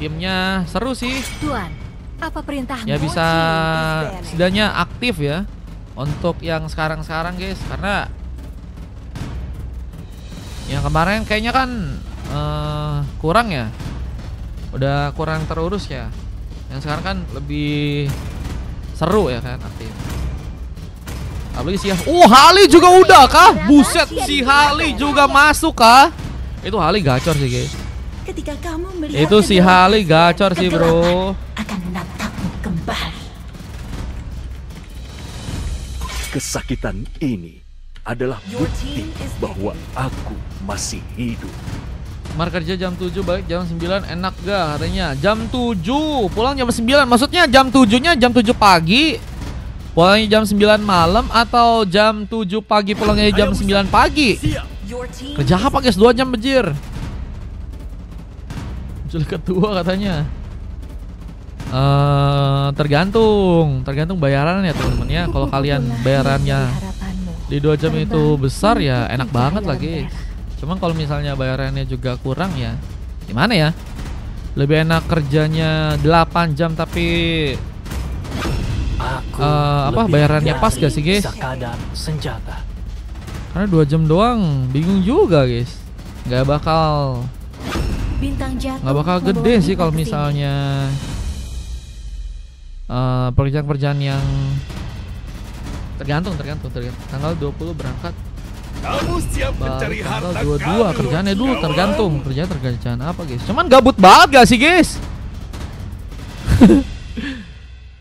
timnya seru sih. Tuan, apa perintahmu? Ya bisa setidaknya aktif ya untuk yang sekarang-sekarang guys, karena yang kemarin kayaknya kan kurang ya, udah kurang terurus ya. Yang sekarang kan lebih seru ya kan, aktif. Apalagi sih ya. Hali juga udah kah? Buset, si Hali juga masuk kah? Itu Hali gacor sih guys. Ketika kamu melihat Itu si Hali gacor sih bro. Akan menatapmu kembali. Kesakitan ini adalah bukti bahwa aku masih hidup. Mar kerja jam 7 balik jam 9 enak gak katanya. Jam 7 pulang jam 9. Maksudnya jam 7-nya jam 7 pagi pulangnya jam 9 malam, atau jam 7 pagi pulangnya jam 9 pagi? Kerja apa guys 2 jam bejir. Muncul ketua katanya. Tergantung bayarannya teman-teman ya. Kalau kalian bayarannya di 2 jam itu besar ya enak banget lah guys. Cuman kalau misalnya bayarannya juga kurang ya gimana ya? Lebih enak kerjanya 8 jam tapi bayarannya pas gak sih guys? Karena 2 jam doang bingung juga guys. Gak bakal gede sih kalau misalnya pekerjaan-pekerjaan yang tergantung. Tanggal 20 berangkat. Kamu siap mencari harta tanggal 22 kerjaannya dulu tergantung kerjaan apa guys. Cuman gabut banget gak sih guys?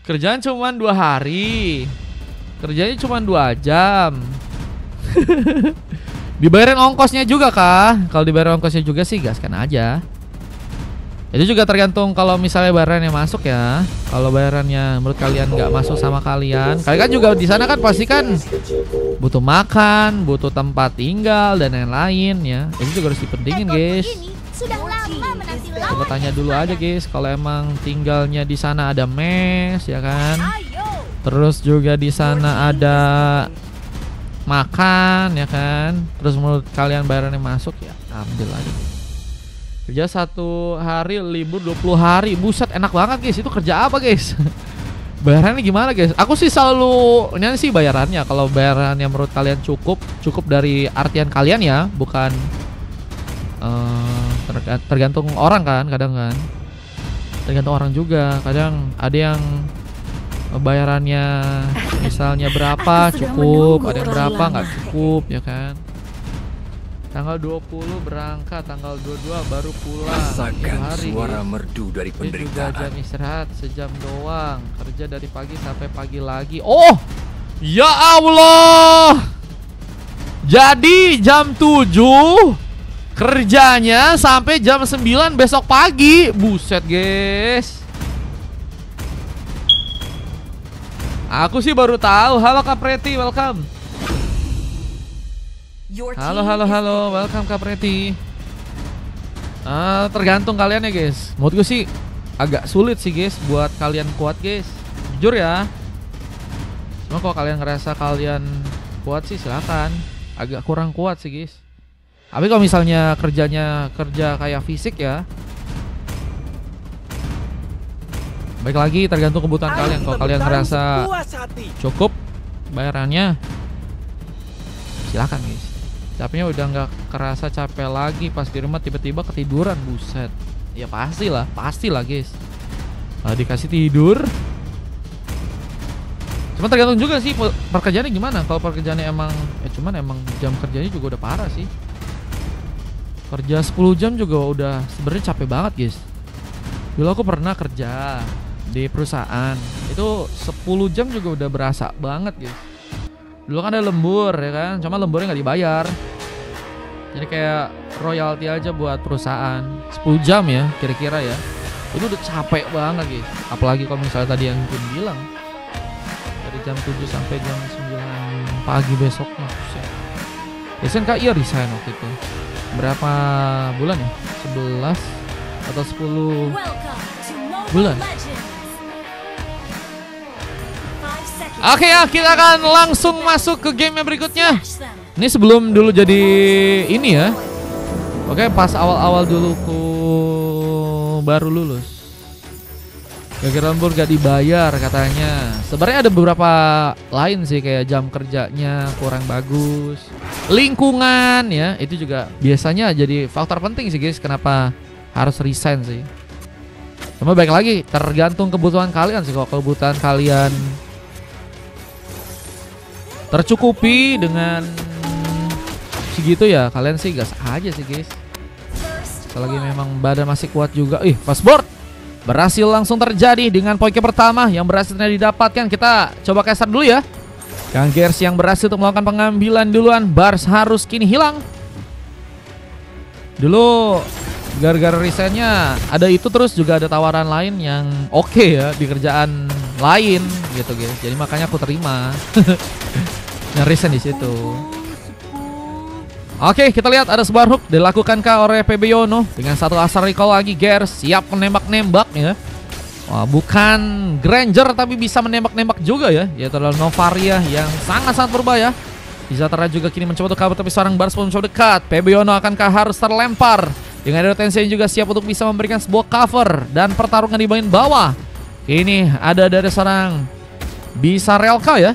Kerjaan cuman 2 hari. Kerjanya cuman 2 jam. Dibayarin ongkosnya juga kah? Kalau dibayar ongkosnya juga sih gaskan aja. Itu juga tergantung kalau misalnya bayarannya masuk ya. Kalau bayarannya menurut kalian nggak masuk sama kalian kan juga di sana kan pasti kan butuh makan, butuh tempat tinggal dan lain-lain ya. Itu juga harus dipentingin guys. Coba tanya dulu aja guys, kalau emang tinggalnya di sana ada mes ya kan. Terus juga di sana ada makan ya kan. Terus menurut kalian bayarannya masuk ya ambil aja. Kerja 1 hari libur 20 hari. Buset enak banget guys. Itu kerja apa guys? Bayarannya gimana guys? Aku sih selalu ini sih bayarannya. Kalau bayarannya menurut kalian cukup dari artian kalian ya, bukan tergantung orang kan. Kadang kan tergantung orang juga. Kadang ada yang bayarannya misalnya berapa cukup, ada yang berapa nggak cukup ya kan. Tanggal 20 berangkat, tanggal 22 baru pulang. Rasakan hari suara merdu dari penderitaan. Jam istirahat sejam doang. Kerja dari pagi sampai pagi lagi. Oh, ya Allah. Jadi jam 7 kerjanya sampai jam 9 besok pagi. Buset guys. Aku sih baru tahu. Halo Kak Preti, welcome. Halo, welcome Kak Preti. Tergantung kalian ya guys. Menurut gue sih agak sulit sih guys buat kalian kuat guys. Jujur ya. Cuma kalau kalian ngerasa kalian kuat sih silakan. Agak kurang kuat sih guys. Tapi kalau misalnya kerja kayak fisik ya, baik lagi tergantung kebutuhan kalian. Kalau kalian ngerasa cukup bayarannya silakan guys. Capeknya udah nggak kerasa capek lagi, pas di rumah tiba-tiba ketiduran, buset. Ya pastilah guys. Dikasih tidur. Cuma tergantung juga sih pekerjaannya gimana. Kalau pekerjaannya emang cuman emang jam kerjanya juga udah parah sih. Kerja 10 jam juga udah sebenarnya capek banget guys. Dulu aku pernah kerja di perusahaan itu 10 jam juga udah berasa banget guys. Dulu kan ada lembur ya kan, cuma lemburnya nggak dibayar. Jadi kayak royalti aja buat perusahaan 10 jam ya kira-kira ya. Itu udah capek banget guys. Apalagi kalau misalnya tadi yang Jun bilang dari jam 7 sampai jam 9 pagi besoknya. Biasanya Kak iya resign waktu itu. Berapa bulan ya? 11 atau 10 bulan. Oke ya, kita akan langsung masuk ke game yang berikutnya. Ini sebelum dulu jadi ini ya. Oke, pas awal-awal dulu ku kamu baru lulus. Gara-gara lembur gak dibayar katanya. Sebenarnya ada beberapa lain sih, kayak jam kerjanya kurang bagus, lingkungan ya, itu juga biasanya jadi faktor penting sih guys, kenapa harus resign sih. Cuma baik lagi tergantung kebutuhan kalian sih. Kalau kebutuhan kalian tercukupi dengan segitu ya kalian sih gas aja sih guys. Selagi memang badan masih kuat juga. Fast board berhasil langsung terjadi dengan poin pertama yang berhasil didapatkan. Kita coba caster dulu ya. Kang Gers yang berhasil untuk melakukan pengambilan duluan. Bars harus kini hilang. Dulu gara-gara resign-nya ada itu, terus juga ada tawaran lain yang oke ya di kerjaan lain gitu guys. Jadi makanya aku terima. Yang resign di situ. Oke, kita lihat ada sebuah hook dilakukankah oleh PB Yono dengan satu asar recall lagi. Gers siap menembak-nembak ya. Wah, bukan Granger tapi bisa menembak-nembak juga ya. Yaitu adalah Novaria yang sangat-sangat berbahaya. Izatara juga kini mencoba untuk kabur, tapi seorang Bars pun mencoba dekat. PB Yono akankah harus terlempar? Dengan Edo Tensei juga siap untuk bisa memberikan sebuah cover dan pertarungan di bagian bawah. Ini ada dari seorang Bisarelka ya,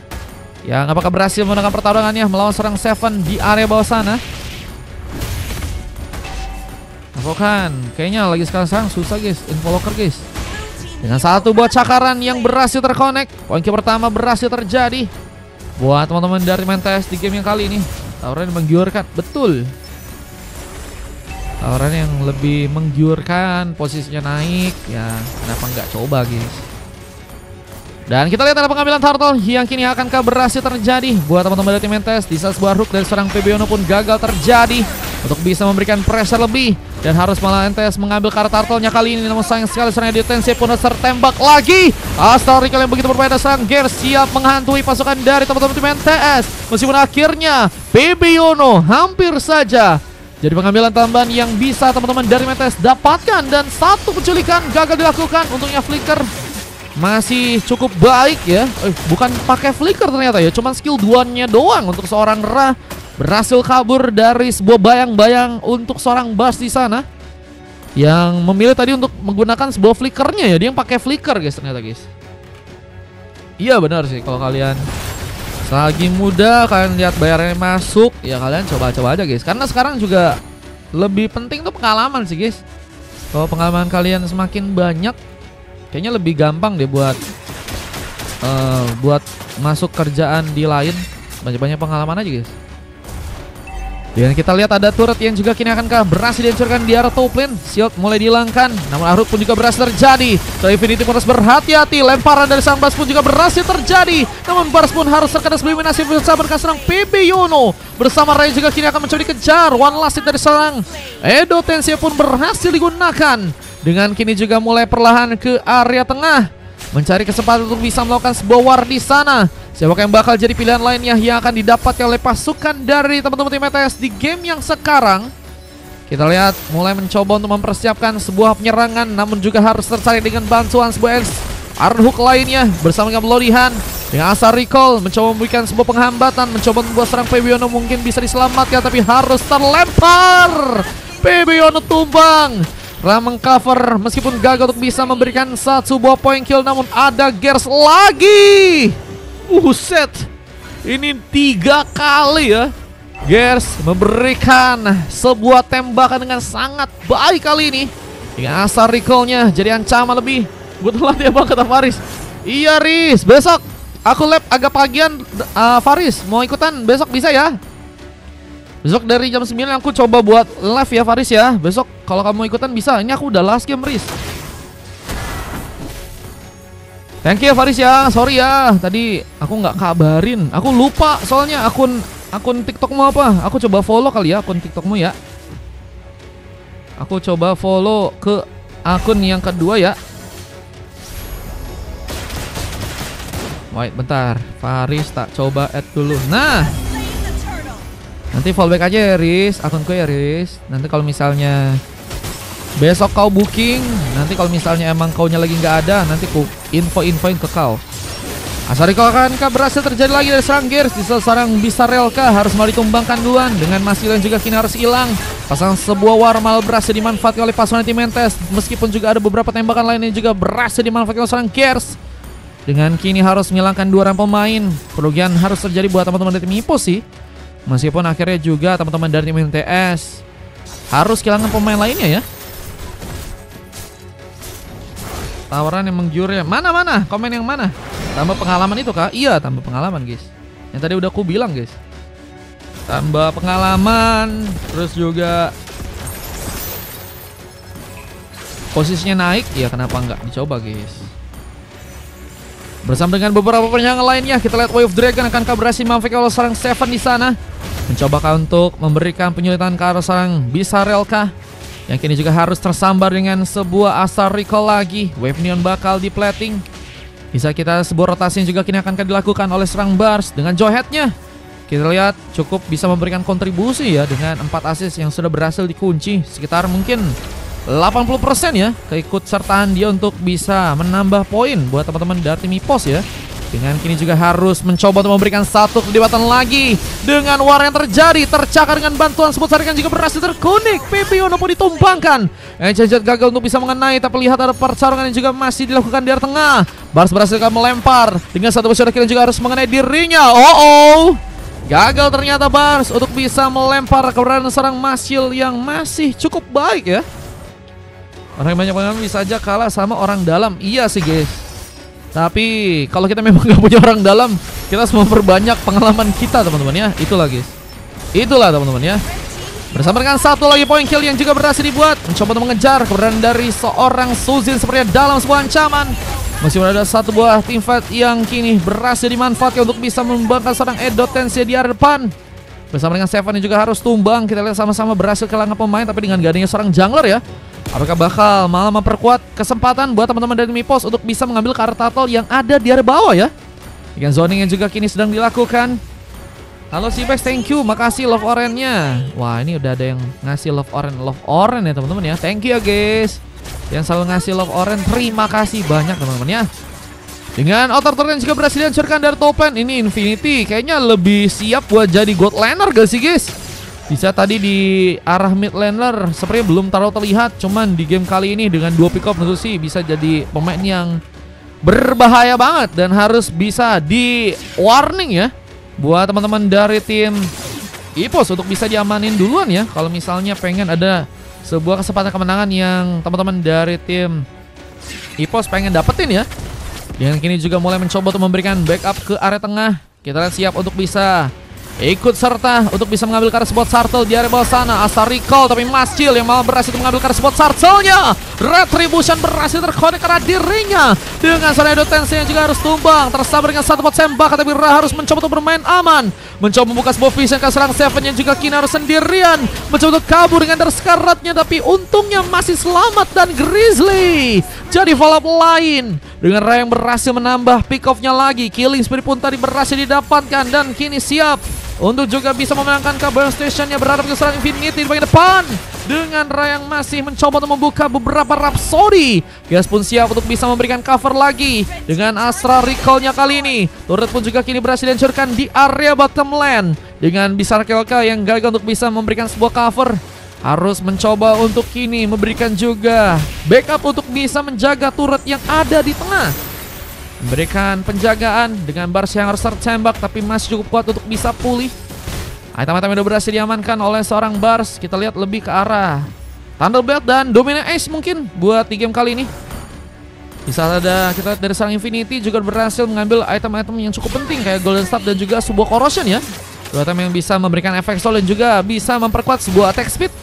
yang apakah berhasil menangkan pertarungannya melawan seorang Seven di area bawah sana. Bukan, kayaknya lagi sekarang susah guys, info locker guys. Dengan satu buat cakaran yang berhasil terkonek, poin pertama berhasil terjadi buat teman-teman dari Mentes di game yang kali ini. Tawaran yang menggiurkan, betul. Tawaran yang lebih menggiurkan, posisinya naik, ya kenapa nggak coba guys. Dan kita lihat ada pengambilan turtle yang kini akankah berhasil terjadi buat teman-teman dari Mentes. Di saat sebuah hook dari seorang PB Yono pun gagal terjadi untuk bisa memberikan pressure lebih, dan harus malah MTS mengambil kartu turtle-nya kali ini. Namun sayang sekali seorang Edo Tensei pun tertembak lagi. Astorical yang begitu berbeda, seorang Gers siap menghantui pasukan dari teman-teman tim MTS. Meskipun akhirnya PB Yono hampir saja jadi pengambilan tambahan yang bisa teman-teman dari MTS dapatkan, dan satu penculikan gagal dilakukan. Untungnya flicker masih cukup baik ya. Bukan pakai flicker ternyata ya, cuman skill 2-nya doang untuk seorang Ra. Berhasil kabur dari sebuah bayang-bayang untuk seorang Bars di sana, yang memilih tadi untuk menggunakan sebuah flickernya ya. Dia yang pakai flicker guys ternyata guys. Iya benar sih, kalau kalian selagi muda kalian lihat bayarannya masuk ya kalian coba-coba aja guys. Karena sekarang juga lebih penting tuh pengalaman sih guys. Kalau pengalaman kalian semakin banyak, kayaknya lebih gampang deh buat masuk kerjaan di lain. Banyak-banyak pengalaman aja guys. Dan kita lihat ada turret yang juga kini akankah berhasil dihancurkan di arah top lane. Shield mulai dihilangkan, namun Arut pun juga berhasil terjadi. So Infinity pun harus berhati-hati. Lemparan dari sang Bars pun juga berhasil terjadi, namun Bars pun harus terkena eliminasi bersama dengan serang PB Yono. Bersama Ray juga kini akan mencoba dikejar. One last hit dari serang Edo Tensei pun berhasil digunakan. Dengan kini juga mulai perlahan ke area tengah, mencari kesempatan untuk bisa melakukan sebuah war di sana. Siapakah yang bakal jadi pilihan lainnya yang akan didapatkan oleh pasukan dari teman-teman tim ETS di game yang sekarang? Kita lihat mulai mencoba untuk mempersiapkan sebuah penyerangan, namun juga harus tercari dengan bantuan sebuah Iron Hook lainnya bersama dengan Lodihan. Dengan asal recall mencoba memberikan sebuah penghambatan, mencoba membuat serang PB Yono mungkin bisa diselamatkan, tapi harus terlempar. PB Yono tumbang. Ram mengcover meskipun gagal untuk bisa memberikan satu buah point kill, namun ada Gers lagi. Buset, ini 3 kali ya Gers memberikan sebuah tembakan dengan sangat baik kali ini. Dengan asal recall-nya jadi ancaman lebih. Gue telat ya bang, kata Faris. Iya Riz, besok aku lab agak pagian. Faris mau ikutan besok bisa ya? Besok dari jam 9 aku coba buat live ya Faris ya. Besok kalau kamu ikutan bisa. Ini aku udah last game Riz. Thank you Faris ya, sorry ya, tadi aku nggak kabarin, aku lupa soalnya akun TikTokmu apa. Aku coba follow kali ya akun TikTokmu ya. Aku coba follow ke akun yang kedua ya. Wait bentar, Faris tak coba add dulu. Nah, nanti follow back aja ya Riz, akunku ya Riz. Nanti kalau misalnya besok kau booking, nanti kalau misalnya emang kaunya lagi nggak ada, nanti ku infoin ke kau. Asariko akankah berhasil terjadi lagi dari serang Gears? Di serang Bisarelka harus malah ditumbangkan duluan dengan Masih dan juga kini harus hilang. Pasang sebuah Warmal berhasil dimanfaatkan oleh pasukan Timentes. Meskipun juga ada beberapa tembakan lain yang juga berhasil dimanfaatkan oleh serang Gears. Dengan kini harus menghilangkan 2 orang pemain. Kerugian harus terjadi buat teman-teman dari tim Ipo sih. Meskipun akhirnya juga teman-teman dari tim MTS harus kehilangan pemain lainnya ya. Tawaran yang menggiurnya. Mana? Komen yang mana? Tambah pengalaman itu kah? Iya, tambah pengalaman guys. Yang tadi udah aku bilang guys. Tambah pengalaman. Terus juga posisinya naik. Ya kenapa nggak dicoba guys. Bersama dengan beberapa penyangan lainnya, kita lihat Wave Dragon akankah berhasil memfake oleh seorang Seven di sana. Mencobakah untuk memberikan penyulitan ke arah seorang Bisarelka. Yang kini juga harus tersambar dengan sebuah Asar Recall lagi. Wave Neon bakal di-plating. Bisa kita sebuah rotasi yang juga kini akan dilakukan oleh serang Bars. Dengan Joyhead-nya kita lihat cukup bisa memberikan kontribusi ya. Dengan 4 assist yang sudah berhasil dikunci. Sekitar mungkin 80% ya keikutsertaan dia untuk bisa menambah poin buat teman-teman dari tim Ipos ya. Dengan kini juga harus mencoba untuk memberikan satu kelibatan lagi. Dengan war yang terjadi, tercakar dengan bantuan sebut sarikan juga berhasil terkunik. Pipiono pun ditumbangkan. Enchant gagal untuk bisa mengenai, tapi lihat ada pertarungan yang juga masih dilakukan di area tengah. Bars berhasil melempar dengan satu besar yang juga harus mengenai dirinya. Gagal ternyata Bars untuk bisa melempar keberadaan seorang Masyil yang masih cukup baik ya. Orang yang banyak pengalaman bisa aja kalah sama orang dalam. Iya sih guys. Tapi kalau kita memang gak punya orang dalam, kita harus memperbanyak pengalaman kita teman-teman ya. Itulah guys. Itulah teman-teman ya. Bersama dengan satu lagi poin kill yang juga berhasil dibuat. Mencoba untuk mengejar keberadaan dari seorang Suzin sepertinya dalam sebuah ancaman. Masih ada satu buah team fight yang kini berhasil dimanfaatkan untuk bisa membangkang seorang Edo Tensei di area depan. Bersama dengan Seven yang juga harus tumbang. Kita lihat sama-sama berhasil kehilangan pemain, tapi dengan gak adanya seorang jungler ya. Apakah bakal malah memperkuat kesempatan buat teman-teman dari Mipos untuk bisa mengambil karet turtle yang ada di area bawah ya. Dengan zoning yang juga kini sedang dilakukan. Halo Sibex, thank you, makasih love orange-nya. Wah ini udah ada yang ngasih love orange ya teman-teman ya. Thank you ya guys. Yang selalu ngasih love orange, terima kasih banyak teman-teman ya. Dengan outer turret juga berhasil dihancurkan dari topen. Ini Infinity kayaknya lebih siap buat jadi gold laner gak sih guys? Bisa tadi di arah mid laner sepertinya belum terlalu terlihat. Cuman di game kali ini dengan 2 pick up tentu sih bisa jadi pemain yang berbahaya banget. Dan harus bisa di warning ya buat teman-teman dari tim Ipos untuk bisa diamanin duluan ya. Kalau misalnya pengen ada sebuah kesempatan kemenangan yang teman-teman dari tim Ipos pengen dapetin ya. Yang kini juga mulai mencoba untuk memberikan backup ke area tengah. Kita lihat siap untuk bisa ikut serta untuk bisa mengambil karet spot Sartel di area bawah sana. Asar Recall tapi Masyil yang malah berhasil mengambil karet spot Sartelnya. Retribution berhasil terkonek ke arah dirinya. Dengan seorang Edo Tensei yang juga harus tumbang. Tersabar dengan satu pot sembah, tapi Ra harus mencoba untuk bermain aman. Mencoba membuka sebuah vision ke serang Seven yang juga kini harus sendirian. Mencoba untuk kabur dengan tersekaratnya, tapi untungnya masih selamat. Dan Grizzly jadi follow up lain. Dengan Ra yang berhasil menambah pick off-nya lagi. Killing spree pun tadi berhasil didapatkan. Dan kini siap untuk juga bisa memenangkan Carbon Station-nya berharap ke serang Infinity di bagian depan. Dengan Ra yang masih mencoba untuk membuka beberapa Rhapsody. Gas pun siap untuk bisa memberikan cover lagi. Dengan Astra Recall-nya kali ini. Turret pun juga kini berhasil dihancurkan di area bottom lane. Dengan Bisarelka yang gagal untuk bisa memberikan sebuah cover. Harus mencoba untuk kini memberikan juga backup untuk bisa menjaga turret yang ada di tengah. Memberikan penjagaan dengan Bars yang harus tertembak, tapi masih cukup kuat untuk bisa pulih. Item-item yang sudah berhasil diamankan oleh seorang Bars. Kita lihat lebih ke arah Thunderbelt dan Dominant Ace mungkin buat di game kali ini. Bisa ada kita lihat dari serang Infinity juga berhasil mengambil item-item yang cukup penting kayak Golden Staff dan juga sebuah Corrosion ya. Dua item yang bisa memberikan efek sol dan juga bisa memperkuat sebuah attack speed.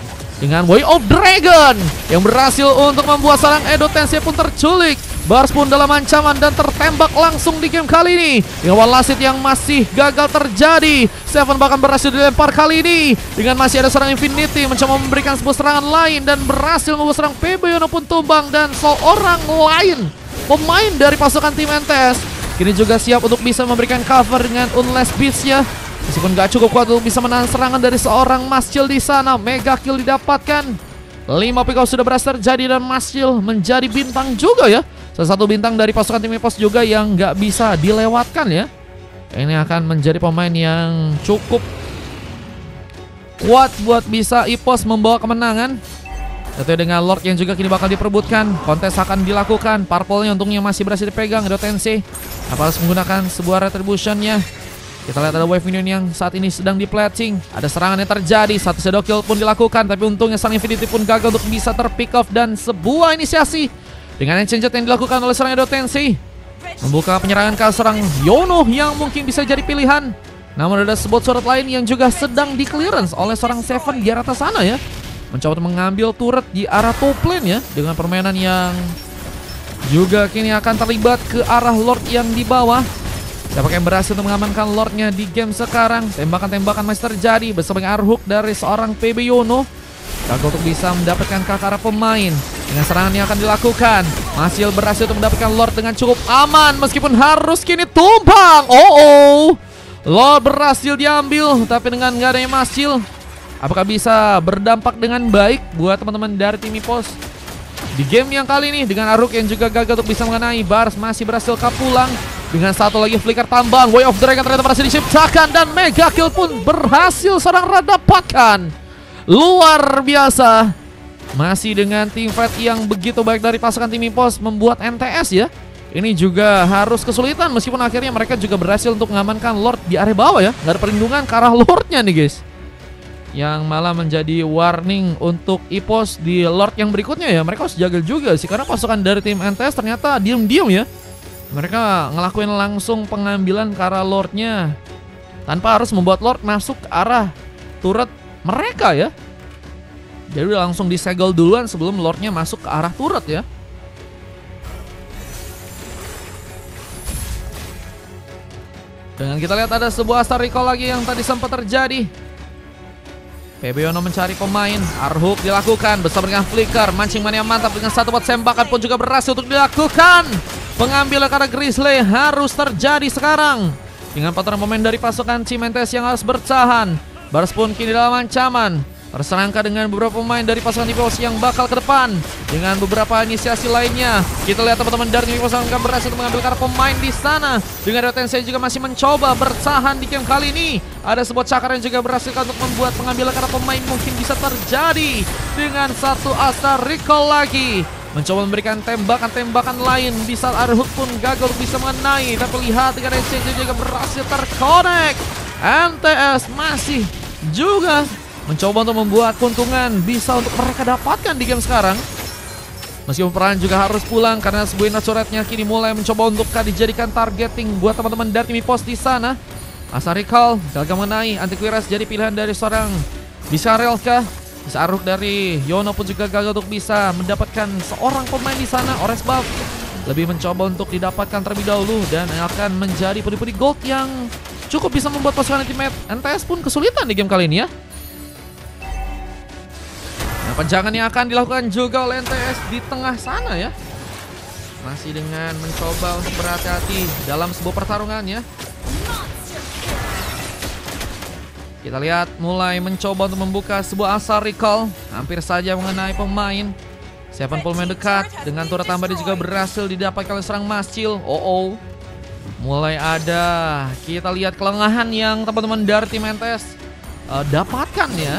Dengan Way of Dragon yang berhasil untuk membuat seorang Edo Tensei pun terculik. Bars pun dalam ancaman dan tertembak langsung di game kali ini. Dengan one last hit yang masih gagal terjadi. Seven bahkan berhasil dilempar kali ini. Dengan masih ada seorang Infinity mencoba memberikan sebuah serangan lain. Dan berhasil membuat serang Pibiono pun tumbang. Dan seorang lain pemain dari pasukan tim Entes kini juga siap untuk bisa memberikan cover dengan Unless Beats-nya. Meskipun gak cukup kuat untuk bisa menahan serangan dari seorang Masyil di sana. Mega kill didapatkan. 5 pick off sudah berhasil terjadi dan Masyil menjadi bintang juga ya. salah satu bintang dari pasukan tim EPOS juga yang nggak bisa dilewatkan ya. Ini akan menjadi pemain yang cukup kuat buat bisa EPOS membawa kemenangan. Tentunya dengan Lord yang juga kini bakal diperebutkan. Kontes akan dilakukan. Purple-nya untungnya masih berhasil dipegang Edo Tensei. Harus menggunakan sebuah retribution-nya. Kita lihat ada wave minion yang saat ini sedang diplatching. Ada serangan yang terjadi. Satu shadow kill pun dilakukan. Tapi untungnya sang Infinity pun gagal untuk bisa terpick off. Dan sebuah inisiasi dengan Ancient Jet yang dilakukan oleh serang Edo Tensei membuka penyerangan ke serang Yono yang mungkin bisa jadi pilihan. Namun ada sebuah surat lain yang juga sedang di clearance oleh seorang Seven di arah atas sana ya. Mencoba untuk mengambil turret di arah top lane ya. Dengan permainan yang juga kini akan terlibat ke arah Lord yang di bawah. Siapa yang berhasil untuk mengamankan Lordnya di game sekarang. Tembakan-tembakan masih terjadi bersama dengan Arhook dari seorang PB Yono. Gagal untuk bisa mendapatkan ke arah pemain. Dengan serangan yang akan dilakukan, Masil berhasil untuk mendapatkan Lord dengan cukup aman. Meskipun harus kini tumbang. Lord berhasil diambil. Tapi dengan nggak adanya Masil, apakah bisa berdampak dengan baik buat teman-teman dari tim EPOS di game yang kali ini? Dengan Aruk yang juga gagal untuk bisa mengenai, Bars masih berhasil kapulang. Dengan satu lagi flicker tambang, Way of Dragon ternyata berhasil diciptakan. Dan mega kill pun berhasil seorang dapatkan. Luar biasa. Masih dengan tim fight yang begitu baik dari pasukan tim EPOS membuat MTS ya. Ini juga harus kesulitan meskipun akhirnya mereka juga berhasil untuk mengamankan Lord di area bawah ya. Gak ada perlindungan ke arah Lordnya nih guys. Yang malah menjadi warning untuk EPOS di Lord yang berikutnya ya. Mereka harus jaga juga sih, karena pasukan dari tim MTS ternyata diem-diem ya. Mereka ngelakuin langsung pengambilan ke arah Lordnya tanpa harus membuat Lord masuk ke arah turret mereka ya. Jadi udah langsung disegel duluan sebelum Lordnya masuk ke arah turret ya. Dan kita lihat ada sebuah star recall lagi yang tadi sempat terjadi. PB Yono mencari pemain. Arhook dilakukan bersama dengan flicker. Mancing mania mantap dengan satu pot tembakan pun juga berhasil untuk dilakukan. Pengambilan karena Grizzly harus terjadi sekarang. Dengan pattern momen dari pasukan Cimentes yang harus bertahan. Bars pun kini dalam ancaman. Terserangka dengan beberapa pemain dari pasukan EPOS yang bakal ke depan. Dengan beberapa inisiasi lainnya. Kita lihat teman-teman dari EPOS akan berhasil mengambil karena pemain di sana. Dengan Edo Tensei juga masih mencoba bertahan di game kali ini. Ada sebuah cakar yang juga berhasil untuk membuat pengambilan karena pemain mungkin bisa terjadi. Dengan satu Astar Recall lagi. Mencoba memberikan tembakan-tembakan lain. Di saat Arhook pun gagal bisa mengenai. Tapi lihat dengan exchange juga berhasil terkonek. MTS masih juga mencoba untuk membuat keuntungan bisa untuk mereka dapatkan di game sekarang. Meskipun peran juga harus pulang karena sebuah inasuratnya kini mulai mencoba untuk dijadikan targeting buat teman-teman dari tim EPOS di sana. Asar Recall gagal mengenai. Antivirus jadi pilihan dari seorang Bisarelka. Bisa Aruk dari Yono pun juga gagal untuk bisa mendapatkan seorang pemain di sana. Orange Buff lebih mencoba untuk didapatkan terlebih dahulu dan akan menjadi pudi-pudi gold yang cukup bisa membuat pasukan tim NTS pun kesulitan di game kali ini ya. Nah, penjangan yang akan dilakukan juga oleh NTS di tengah sana ya. Masih dengan mencoba untuk berhati-hati dalam sebuah pertarungan ya. Kita lihat mulai mencoba untuk membuka sebuah Asar Recall. Hampir saja mengenai pemain. Seven pemain dekat. Dengan turret tambah dia juga berhasil didapatkan oleh serang Masil. Mulai ada, kita lihat kelengahan yang teman-teman dari tim NTS dapatkan ya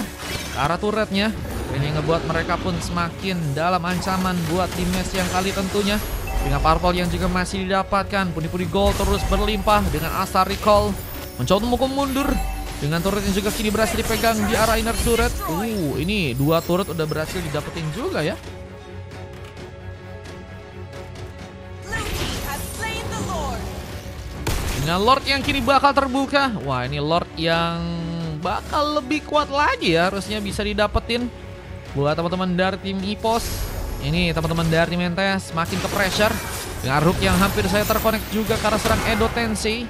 ke arah turretnya. Ini ngebuat mereka pun semakin dalam ancaman buat tim match yang kali tentunya. Dengan purple yang juga masih didapatkan. Puni-puni gold terus berlimpah dengan Asar Recall. Mencoba memukul mundur. Dengan turret yang juga kini berhasil dipegang di arah inner turret. Ini dua turret udah berhasil didapetin juga ya. Dengan Lord yang kini bakal terbuka. Wah, ini Lord yang bakal lebih kuat lagi ya. Harusnya bisa didapetin buat teman-teman dari tim EPOS. Ini teman-teman dari tim NTS makin ke pressure. Dengan Arhook yang hampir saya terkonek juga karena serang Edo Tensei.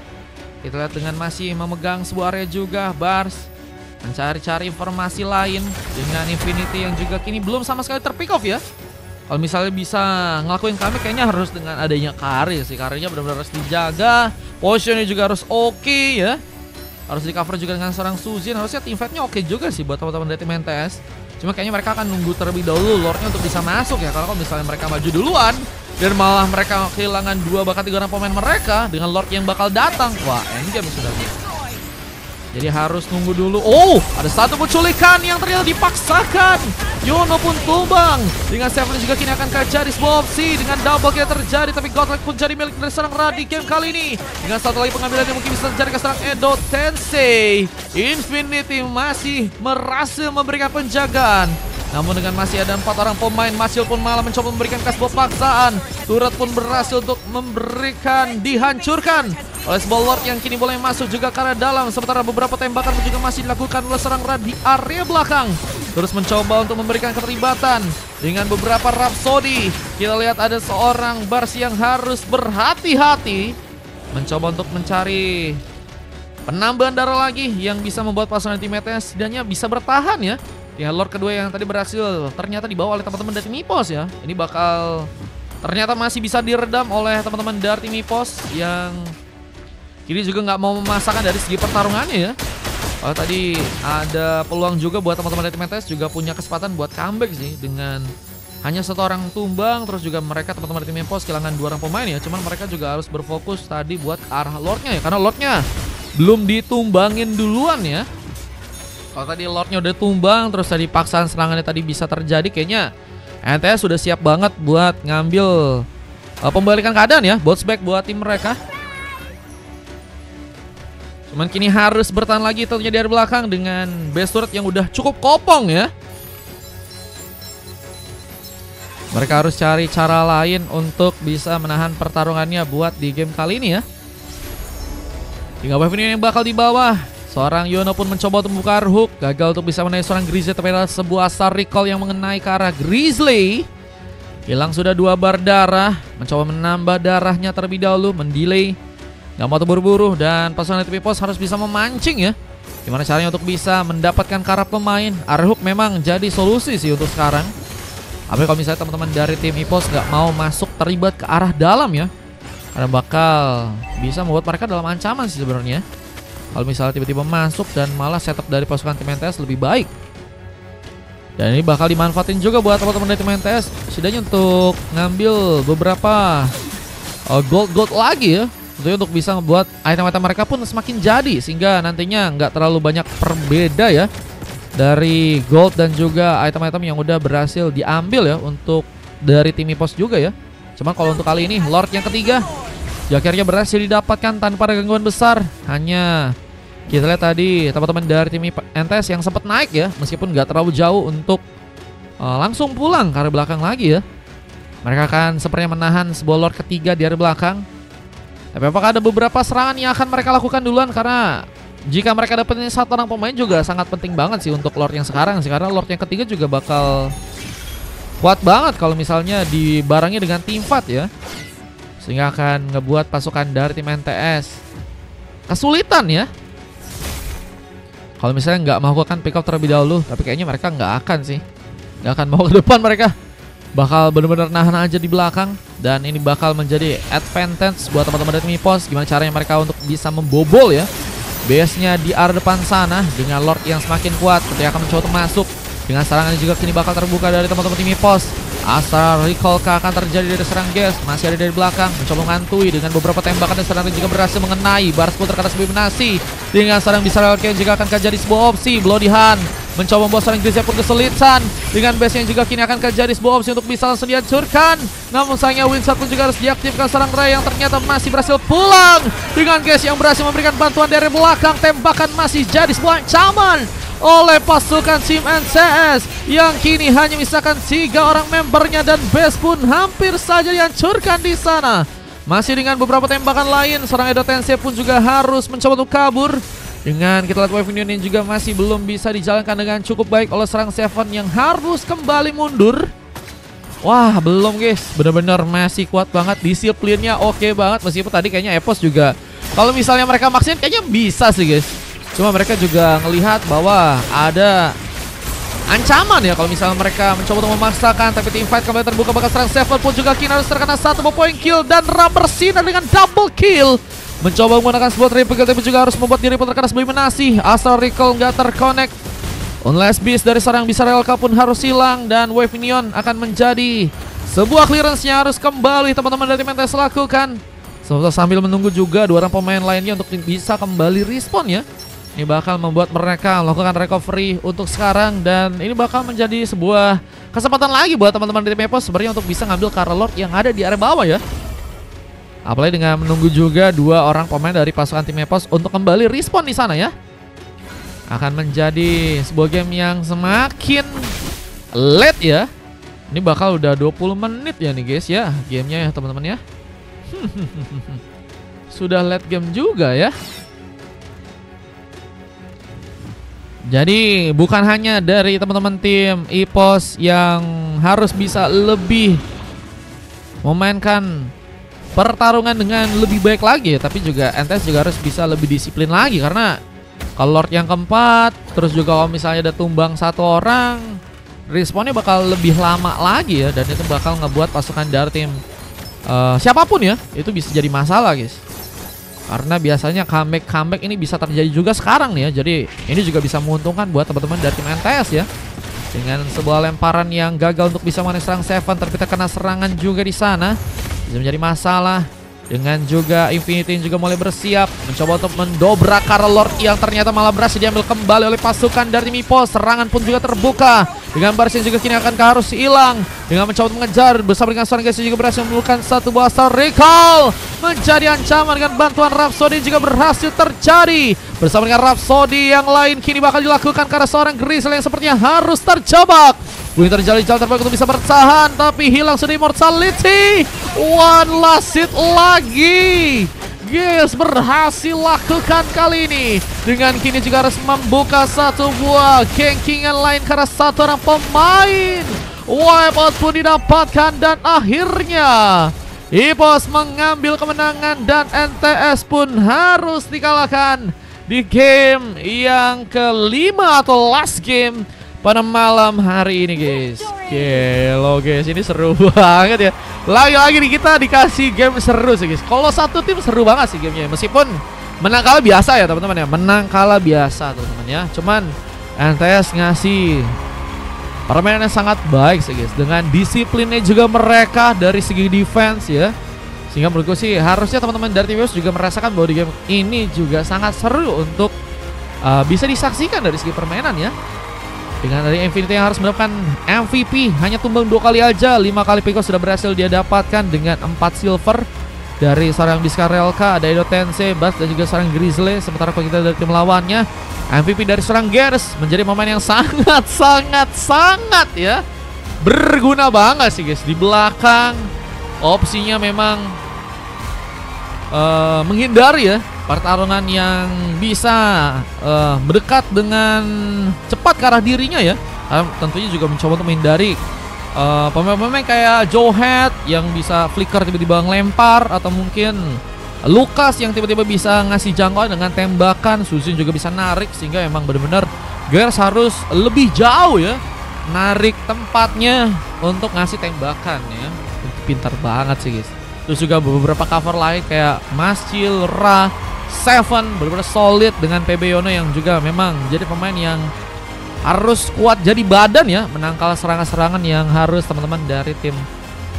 Kita lihat dengan masih memegang sebuah area juga. Bars mencari-cari informasi lain. Dengan Infinity yang juga kini belum sama sekali terpick off ya. Kalau misalnya bisa ngelakuin kami kayaknya harus dengan adanya Kari sih. Karinya benar-benar harus dijaga. Positionnya juga harus oke ya. Harus di cover juga dengan serang Suzin. Harusnya team fight-nya oke juga sih buat teman-teman dari tim NTS. Cuma kayaknya mereka akan nunggu terlebih dahulu Lordnya untuk bisa masuk ya. Karena kalau misalnya mereka maju duluan Dan malah mereka kehilangan 2 bahkan 3 orang pemain mereka dengan Lord yang bakal datang. Wah, endgame sudah. Jadi harus nunggu dulu. Oh, ada satu penculikan yang ternyata dipaksakan. Yono pun tumbang. Dengan Seven juga kini akan jadi sebuah opsi. Dengan double kill terjadi, tapi Godlike pun jadi milik dari serang Radi game kali ini. Dengan satu lagi pengambilan yang mungkin bisa terjadi ke serang Edo Tensei. Infinity masih berhasil memberikan penjagaan. Namun dengan masih ada 4 orang pemain, Masil pun malah mencoba memberikan sebuah paksaan. Turret pun berhasil untuk memberikan dihancurkan oleh sebuah Lord yang kini boleh masuk juga ke area dalam. Sementara beberapa tembakan juga masih dilakukan oleh serang Rad di area belakang. Terus mencoba untuk memberikan keterlibatan dengan beberapa Rhapsody. Kita lihat ada seorang Bars yang harus berhati-hati. Mencoba untuk mencari penambahan darah lagi yang bisa membuat pasukan teammate-nya setidaknya bisa bertahan ya. Ya, Lord kedua yang tadi berhasil ternyata dibawa oleh teman-teman dari tim Ipos ya. Ini bakal ternyata masih bisa diredam oleh teman-teman dari tim Ipos yang kini juga nggak mau memasakkan dari segi pertarungannya ya. Kalau tadi ada peluang juga buat teman-teman dari tim ETS juga punya kesempatan buat comeback sih dengan hanya 1 orang tumbang. Terus juga mereka teman-teman dari tim Ipos kehilangan 2 orang pemain ya. Cuman mereka juga harus berfokus tadi buat ke arah Lordnya ya, karena Lordnya belum ditumbangin duluan ya. Kalau tadi Lordnya udah tumbang, terus tadi paksaan serangannya tadi bisa terjadi, kayaknya NTS sudah siap banget buat ngambil pembalikan keadaan ya, bounce back buat tim mereka. Cuman kini harus bertahan lagi tentunya dari belakang dengan base turret yang udah cukup kopong ya. Mereka harus cari cara lain untuk bisa menahan pertarungannya buat di game kali ini ya. Tinggal wave ini yang bakal di bawah. Seorang Yono pun mencoba untuk membuka hook, gagal untuk bisa menaik seorang Grizzly, tapi ada sebuah asar recall yang mengenai ke arah Grizzly. Hilang sudah 2 bar darah, mencoba menambah darahnya terlebih dahulu, mendelay. Gak mau terburu-buru dan pasukan tim Ipos harus bisa memancing ya. Gimana caranya untuk bisa mendapatkan karap pemain. Arah hook memang jadi solusi sih untuk sekarang. Tapi kalau misalnya teman-teman dari tim Ipos gak mau masuk terlibat ke arah dalam ya, karena bakal bisa membuat mereka dalam ancaman sih sebenarnya. Kalau misalnya tiba-tiba masuk dan malah setup dari pasukan tim NTS lebih baik. Dan ini bakal dimanfaatin juga buat teman-teman dari tim NTS setidaknya untuk ngambil beberapa gold lagi ya. Tentunya untuk bisa membuat item-item mereka pun semakin jadi, sehingga nantinya nggak terlalu banyak perbeda ya dari gold dan juga item-item yang udah berhasil diambil ya untuk dari tim Ipos juga ya. Cuman kalau untuk kali ini Lord yang ketiga akhirnya berhasil didapatkan tanpa ada gangguan besar. Hanya kita lihat tadi teman-teman dari tim NTS yang sempat naik ya, meskipun nggak terlalu jauh untuk langsung pulang ke arah belakang lagi ya. Mereka akan sepertinya menahan sebuah Lord ketiga di area belakang. Tapi apakah ada beberapa serangan yang akan mereka lakukan duluan, karena jika mereka dapetin 1 orang pemain juga sangat penting banget sih untuk Lord yang sekarang sih, karena Lord yang ketiga juga bakal kuat banget kalau misalnya dibarengi dengan team fight ya. Sehingga akan ngebuat pasukan dari tim NTS kesulitan ya. Kalau misalnya nggak melakukan pick up terlebih dahulu, tapi kayaknya mereka nggak akan sih. Nggak akan mau ke depan mereka. Bakal benar-benar nahan aja di belakang. Dan ini bakal menjadi advantage buat teman-teman dari tim Ipos. Gimana caranya mereka untuk bisa membobol ya base-nya di area depan sana dengan Lord yang semakin kuat. Ketika akan mencoba untuk masuk dengan serangan juga kini bakal terbuka dari teman-teman tim Ipos. Asal recall akan terjadi dari serang gas, masih ada dari belakang mencoba mengantui dengan beberapa tembakan dan serangan juga berhasil mengenai. Bars pun terkena sebuah dominasi dengan serang bisa relocate juga akan jadi sebuah opsi. Bloody Hand mencoba membawa serang Grizzly pun kesulitan dengan base yang juga kini akan jadi sebuah opsi untuk bisa langsung dihancurkan. Namun sayangnya Winsat pun juga harus diaktifkan serang Ray yang ternyata masih berhasil pulang dengan gas yang berhasil memberikan bantuan dari belakang. Tembakan masih jadi sebuah ancaman oleh pasukan tim NCS yang kini hanya misalkan 3 orang membernya dan base pun hampir saja dihancurkan di sana. Masih dengan beberapa tembakan lain, serang Edo Tensei pun juga harus mencoba untuk kabur. Dengan kita lihat wave union yang juga masih belum bisa dijalankan dengan cukup baik oleh serang Seven yang harus kembali mundur. Wah, belum guys, benar-benar masih kuat banget, disiplinnya oke banget. Meskipun tadi kayaknya Epos juga kalau misalnya mereka maksin kayaknya bisa sih guys. Cuma mereka juga ngelihat bahwa ada ancaman ya kalau misalnya mereka mencoba untuk memaksakan. Tapi team fight kembali terbuka, bakal serang Seven pun juga kini harus terkena 1 point kill dan Rubber Sinner dengan double kill. Mencoba menggunakan sebuah triple kill tapi juga harus membuat diri pun terkena sebuah menasi. Asal recall nggak terconnect. Unless beast dari seorang bisa relka pun harus hilang dan wave minion akan menjadi Sebuah clearance-nya harus kembali teman-teman dari tim NTS lakukan. Sambil menunggu juga 2 orang pemain lainnya untuk bisa kembali respawn ya. Ini bakal membuat mereka melakukan recovery untuk sekarang. Dan ini bakal menjadi sebuah kesempatan lagi buat teman-teman dari tim EPOS sebenarnya untuk bisa ngambil Kara Lord yang ada di area bawah ya. Apalagi dengan menunggu juga 2 orang pemain dari pasukan tim EPOS untuk kembali respawn di sana ya. Akan menjadi sebuah game yang semakin late ya. Ini bakal udah 20 menit ya nih guys ya gamenya ya teman-teman ya. Sudah late game juga ya. Jadi bukan hanya dari teman-teman tim EPOS yang harus bisa lebih memainkan pertarungan dengan lebih baik lagi ya, tapi juga NTS juga harus bisa lebih disiplin lagi. Karena kalau Lord yang keempat, terus juga kalau misalnya ada tumbang 1 orang, respawnnya bakal lebih lama lagi ya. Dan itu bakal ngebuat pasukan dari tim siapapun ya, itu bisa jadi masalah guys. Karena biasanya comeback ini bisa terjadi juga sekarang nih ya. Jadi ini juga bisa menguntungkan buat teman-teman dari tim NTS ya. Dengan sebuah lemparan yang gagal untuk bisa menarik serang Seven, tapi terkena serangan juga di sana. Bisa menjadi masalah. Dengan juga Infinity juga mulai bersiap mencoba untuk mendobrak Kara Lord yang ternyata malah berhasil diambil kembali oleh pasukan dari tim EPOS. Serangan pun juga terbuka dengan baris yang juga kini akan harus hilang. Dengan mencoba untuk mengejar bersama dengan seorang guys juga berhasil menemukan satu buah star recall. Menjadi ancaman dengan bantuan Rhapsody juga berhasil terjadi. Bersama dengan Rhapsody yang lain kini bakal dilakukan karena seorang Grizzly yang sepertinya harus terjebak. Bunyi terjadi jalan terbaik untuk bisa bertahan, tapi hilang sudah immortality. One last hit lagi. Yes, berhasil lakukan kali ini. Dengan kini juga harus membuka satu buah gankingan lain karena 1 orang pemain. Wipeout pun didapatkan dan akhirnya EPOS mengambil kemenangan dan NTS pun harus dikalahkan di game yang kelima atau last game pada malam hari ini guys. Gelo guys, ini seru banget ya. Lagi-lagi nih kita dikasih game seru sih guys. Kalau satu tim seru banget sih gamenya. Meskipun menang kalah biasa ya teman-teman ya. Menang kalah biasa teman-teman ya. Cuman NTS ngasih permainan yang sangat baik sih guys. Dengan disiplinnya juga mereka dari segi defense ya. Sehingga menurutku sih harusnya teman-teman dari tim EPOS juga merasakan bahwa di game ini juga sangat seru untuk bisa disaksikan dari segi permainan ya. Dengan dari Infinity yang harus mendapatkan MVP, hanya tumbang 2 kali aja. 5 kali Pico sudah berhasil dia dapatkan dengan 4 silver dari seorang Biscarelka, ada Edo Tensei, Bas dan juga seorang Grizzly. Sementara kalau kita dari tim lawannya, MVP dari seorang Gears menjadi momen yang sangat ya berguna banget sih guys. Di belakang opsinya memang menghindari ya pertarungan yang bisa mendekat dengan cepat ke arah dirinya ya. Tentunya juga mencoba untuk menghindari pemain-pemain kayak Jowhead yang bisa flicker tiba-tiba ngelempar, atau mungkin Lucas yang tiba-tiba bisa ngasih jangkauan dengan tembakan. Suzin juga bisa narik, sehingga emang benar-benar Gears harus lebih jauh ya narik tempatnya untuk ngasih tembakan ya. Pintar banget sih guys. Terus juga beberapa cover lain kayak Mascil, Ra, Seven benar-benar solid dengan PB Yono yang juga memang jadi pemain yang harus kuat jadi badan ya, menangkal serangan-serangan yang harus teman-teman dari tim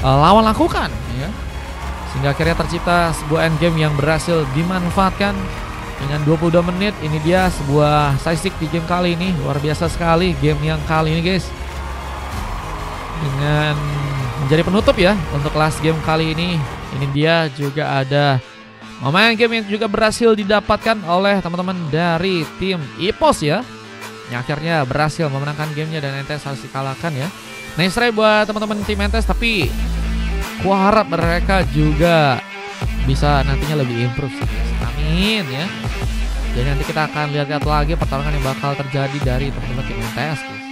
lawan lakukan ya. Sehingga akhirnya tercipta sebuah endgame yang berhasil dimanfaatkan dengan 22 menit. Ini dia sebuah statistik di game kali ini. Luar biasa sekali game yang kali ini guys. Dengan menjadi penutup ya untuk last game kali ini. Ini dia juga ada momen game yang juga berhasil didapatkan oleh teman-teman dari tim EPOS ya, yang akhirnya berhasil memenangkan gamenya dan NTS harus dikalahkan ya. Nice try buat teman-teman tim NTS, tapi ku harap mereka juga bisa nantinya lebih improve sih. Amin ya. Jadi nanti kita akan lihat lagi pertarungan yang bakal terjadi dari teman-teman tim NTS guys.